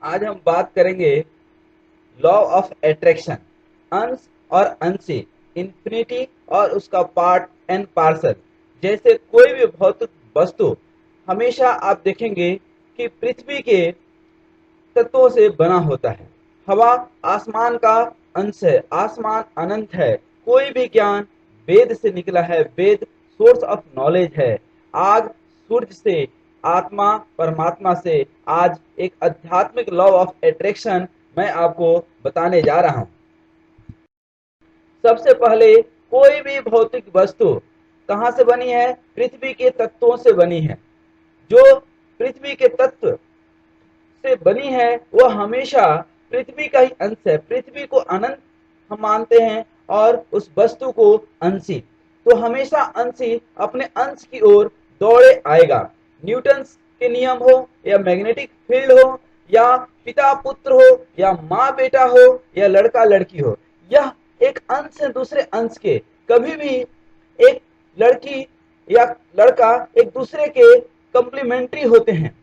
आज हम बात करेंगे लॉ ऑफ अट्रैक्शन, अंश और अंशी, इन्फिनिटी और उसका पार्ट एंड पार्सल। जैसे कोई भी भौतिक वस्तु, हमेशा आप देखेंगे कि पृथ्वी के तत्वों से बना होता है। हवा आसमान का अंश है, आसमान अनंत है। कोई भी ज्ञान वेद से निकला है, वेद सोर्स ऑफ नॉलेज है। आग सूर्य से, आत्मा परमात्मा से। आज एक आध्यात्मिक लॉ ऑफ अट्रैक्शन मैं आपको बताने जा रहा हूं। सबसे पहले, कोई भी भौतिक वस्तु कहां से बनी है? पृथ्वी के तत्वों से बनी है। जो पृथ्वी के तत्व से बनी है वह हमेशा पृथ्वी का ही अंश है। पृथ्वी को अनंत हम मानते हैं और उस वस्तु को अंशी। तो हमेशा अंशी अपने अंश की ओर दौड़े आएगा। न्यूटन के नियम हो या मैग्नेटिक फील्ड हो या पिता पुत्र हो या माँ बेटा हो या लड़का लड़की हो, यह एक अंश से दूसरे अंश के, कभी भी एक लड़की या लड़का एक दूसरे के कंप्लीमेंट्री होते हैं।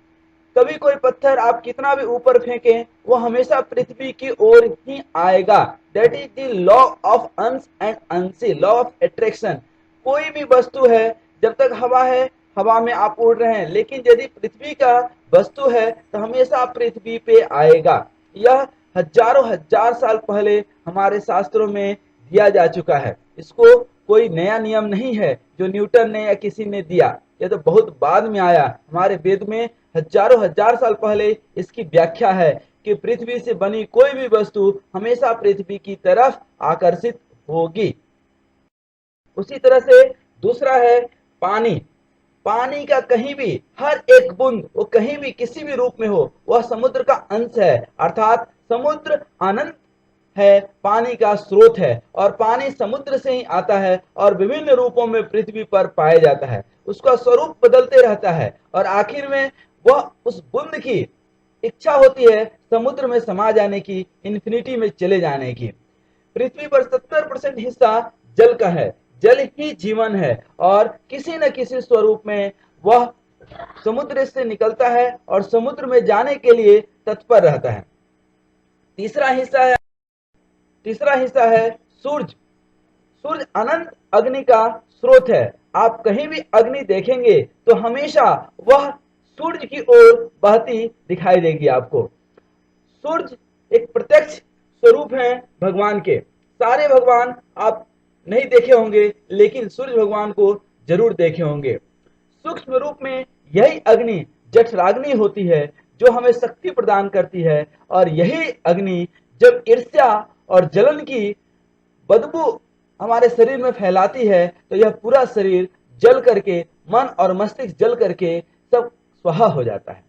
कभी कोई पत्थर आप कितना भी ऊपर फेंकें, वो हमेशा पृथ्वी की ओर ही आएगा। That is the law of अंश एंड अंशी, लॉ ऑफ अट्रैक्शन। कोई भी वस्तु है, जब तक हवा है, हवा में आप उड़ रहे हैं, लेकिन यदि पृथ्वी का वस्तु है तो हमेशा पृथ्वी पे आएगा। यह हजारों हजार साल पहले हमारे शास्त्रों में दिया जा चुका है। इसको कोई नया नियम नहीं है जो न्यूटन ने या किसी ने दिया, यह तो बहुत बाद में आया। हमारे वेद में हजारों हजार साल पहले इसकी व्याख्या है कि पृथ्वी से बनी कोई भी वस्तु हमेशा पृथ्वी की तरफ आकर्षित होगी। उसी तरह से दूसरा है पानी। पानी का कहीं भी हर एक बूंद, वो कहीं भी किसी भी रूप में हो, वह समुद्र का अंश है। अर्थात समुद्र अनंत है, पानी का स्रोत है और पानी समुद्र से ही आता है और विभिन्न रूपों में पृथ्वी पर पाया जाता है। उसका स्वरूप बदलते रहता है और आखिर में वह उस बूंद की इच्छा होती है समुद्र में समा जाने की, इन्फिनिटी में चले जाने की। पृथ्वी पर 70% हिस्सा जल का है। जल ही जीवन है और किसी न किसी स्वरूप में वह समुद्र से निकलता है और समुद्र में जाने के लिए तत्पर रहता है। तीसरा हिस्सा है सूरज। सूर्य अनंत अग्नि का स्रोत है। आप कहीं भी अग्नि देखेंगे तो हमेशा वह सूर्य की ओर बहती दिखाई देगी आपको। सूर्य एक प्रत्यक्ष स्वरूप है भगवान के। सारे भगवान आप नहीं देखे होंगे, लेकिन सूर्य भगवान को जरूर देखे होंगे। सूक्ष्म रूप में यही अग्नि जठराग्नि होती है जो हमें शक्ति प्रदान करती है, और यही अग्नि जब ईर्ष्या और जलन की बदबू हमारे शरीर में फैलाती है तो यह पूरा शरीर जल करके, मन और मस्तिष्क जल करके सब स्वाहा हो जाता है।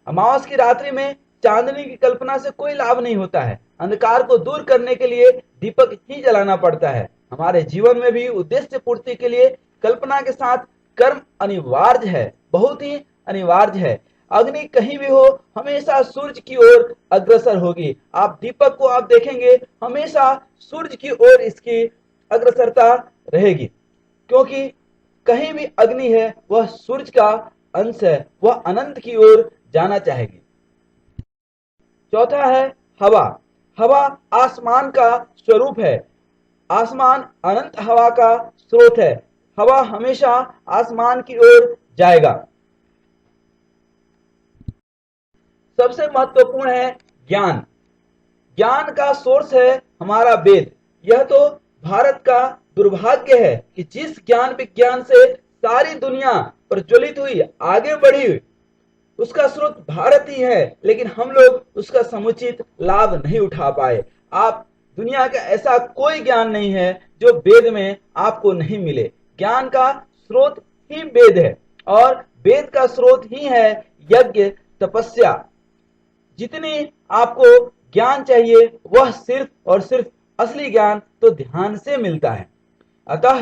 अमावस की रात्रि में चांदनी की कल्पना से कोई लाभ नहीं होता है। अंधकार को दूर करने के लिए दीपक ही जलाना पड़ता है। हमारे जीवन में भी उद्देश्य पूर्ति के लिए कल्पना के साथ कर्म अनिवार्य है, बहुत ही अनिवार्य है। अग्नि कहीं भी हो हमेशा सूर्य की ओर अग्रसर होगी। आप दीपक को आप देखेंगे, हमेशा सूर्य की ओर इसकी अग्रसरता रहेगी, क्योंकि कहीं भी अग्नि है वह सूर्य का अंश है, वह अनंत की ओर जाना चाहेगी। चौथा है हवा। हवा आसमान का स्वरूप है। आसमान अनंत हवा का स्रोत है। हवा हमेशा आसमान की ओर जाएगा। सबसे महत्वपूर्ण है ज्ञान। ज्ञान का सोर्स है हमारा वेद। यह तो भारत का दुर्भाग्य है कि जिस ज्ञान विज्ञान से सारी दुनिया प्रज्वलित हुई, आगे बढ़ी, उसका स्रोत भारत ही है, लेकिन हम लोग उसका समुचित लाभ नहीं उठा पाए। आप दुनिया का ऐसा कोई ज्ञान नहीं है जो वेद में आपको नहीं मिले। ज्ञान का स्रोत ही वेद है और वेद का स्रोत ही है यज्ञ, तपस्या। जितनी आपको ज्ञान चाहिए वह सिर्फ और सिर्फ असली ज्ञान तो ध्यान से मिलता है। अतः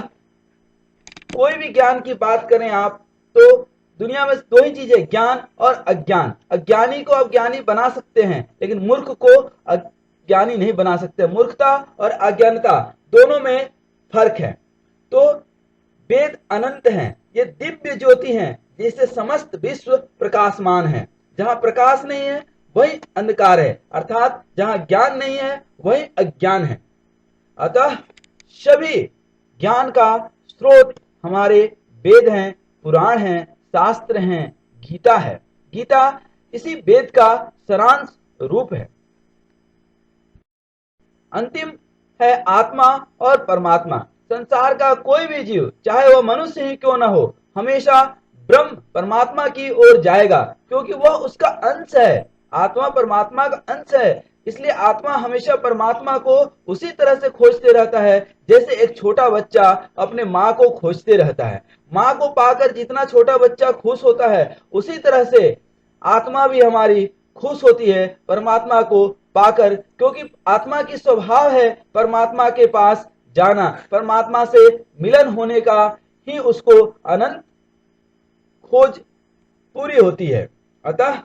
कोई भी ज्ञान की बात करें आप, तो दुनिया में दो ही चीजें, ज्ञान और अज्ञान। अज्ञानी को आप ज्ञानी बना सकते हैं, लेकिन मूर्ख को अज्ञानी नहीं बना सकते। मूर्खता और अज्ञानता दोनों में फर्क है। तो वेद अनंत हैं, ये दिव्य ज्योति हैं जिससे समस्त विश्व प्रकाशमान है। जहां प्रकाश नहीं है वही अंधकार है, अर्थात जहां ज्ञान नहीं है वही अज्ञान है। अतः सभी ज्ञान का स्रोत हमारे वेद हैं, पुराण हैं, शास्त्र हैं, गीता है। गीता इसी वेद का सारांश रूप है। अंतिम है आत्मा और परमात्मा। संसार का कोई भी जीव, चाहे वह मनुष्य ही क्यों न हो, हमेशा ब्रह्म परमात्मा की ओर जाएगा, क्योंकि वह उसका अंश है। आत्मा परमात्मा का अंश है, इसलिए आत्मा हमेशा परमात्मा को उसी तरह से खोजते रहता है जैसे एक छोटा बच्चा अपने माँ को खोजते रहता है। माँ को पाकर जितना छोटा बच्चा खुश होता है, उसी तरह से आत्मा भी हमारी खुश होती है परमात्मा को पाकर, क्योंकि आत्मा की स्वभाव है परमात्मा के पास जाना, परमात्मा से मिलन होने का ही उसको अनंत खोज पूरी होती है। अतः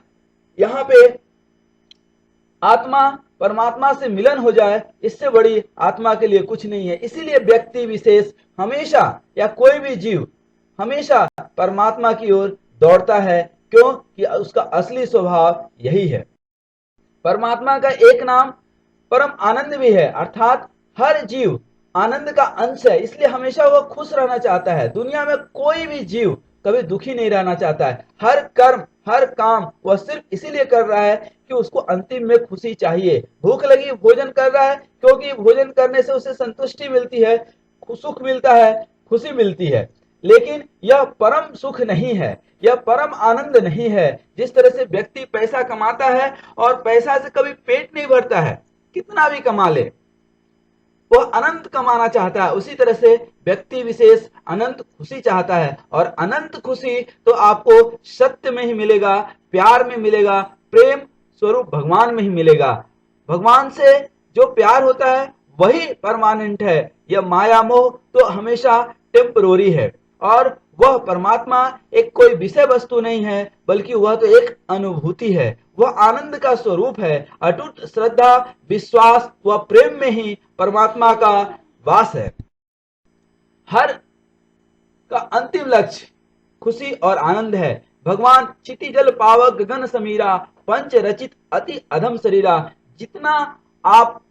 यहाँ पे आत्मा परमात्मा से मिलन हो जाए, इससे बड़ी आत्मा के लिए कुछ नहीं है। इसीलिए व्यक्ति विशेष हमेशा, या कोई भी जीव हमेशा परमात्मा की ओर दौड़ता है, क्यों कि उसका असली स्वभाव यही है। परमात्मा का एक नाम परम आनंद भी है, अर्थात हर जीव आनंद का अंश है, इसलिए हमेशा वह खुश रहना चाहता है। दुनिया में कोई भी जीव कभी दुखी नहीं रहना चाहता है। हर कर्म, हर काम वह सिर्फ इसीलिए कर रहा है कि उसको अंतिम में खुशी चाहिए। भूख लगी, भोजन कर रहा है, क्योंकि भोजन करने से उसे संतुष्टि मिलती है, सुख मिलता है, खुशी मिलती है। लेकिन यह परम सुख नहीं है, यह परम आनंद नहीं है। जिस तरह से व्यक्ति पैसा कमाता है और पैसा से कभी पेट नहीं भरता है, कितना भी कमा ले, वह अनंत कमाना चाहता है, उसी तरह से व्यक्ति विशेष अनंत खुशी चाहता है। और अनंत खुशी तो आपको सत्य में ही मिलेगा, प्यार में मिलेगा, प्रेम स्वरूप भगवान में ही मिलेगा। भगवान से जो प्यार होता है वही परमानेंट है। यह माया मोह तो हमेशा टेम्परोरी है, और वह परमात्मा एक कोई विषय वस्तु नहीं है, बल्कि वह तो एक अनुभूति है। वह आनंद का स्वरूप है। अटूट श्रद्धा, विश्वास व प्रेम में ही परमात्मा का वास है। हर का अंतिम लक्ष्य खुशी और आनंद है। भगवान चिति जल पावक गगन समीरा, पंच रचित अति अधम शरीरा। जितना आप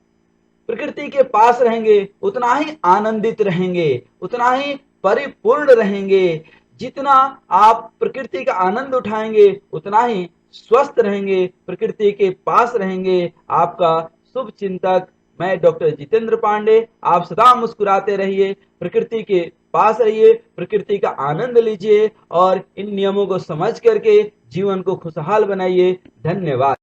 प्रकृति के पास रहेंगे उतना ही आनंदित रहेंगे, उतना ही परिपूर्ण रहेंगे। जितना आप प्रकृति का आनंद उठाएंगे उतना ही स्वस्थ रहेंगे, प्रकृति के पास रहेंगे। आपका शुभ चिंतक मैं डॉक्टर जितेंद्र पांडे। आप सदा मुस्कुराते रहिए, प्रकृति के पास रहिए, प्रकृति का आनंद लीजिए और इन नियमों को समझ करके जीवन को खुशहाल बनाइए। धन्यवाद।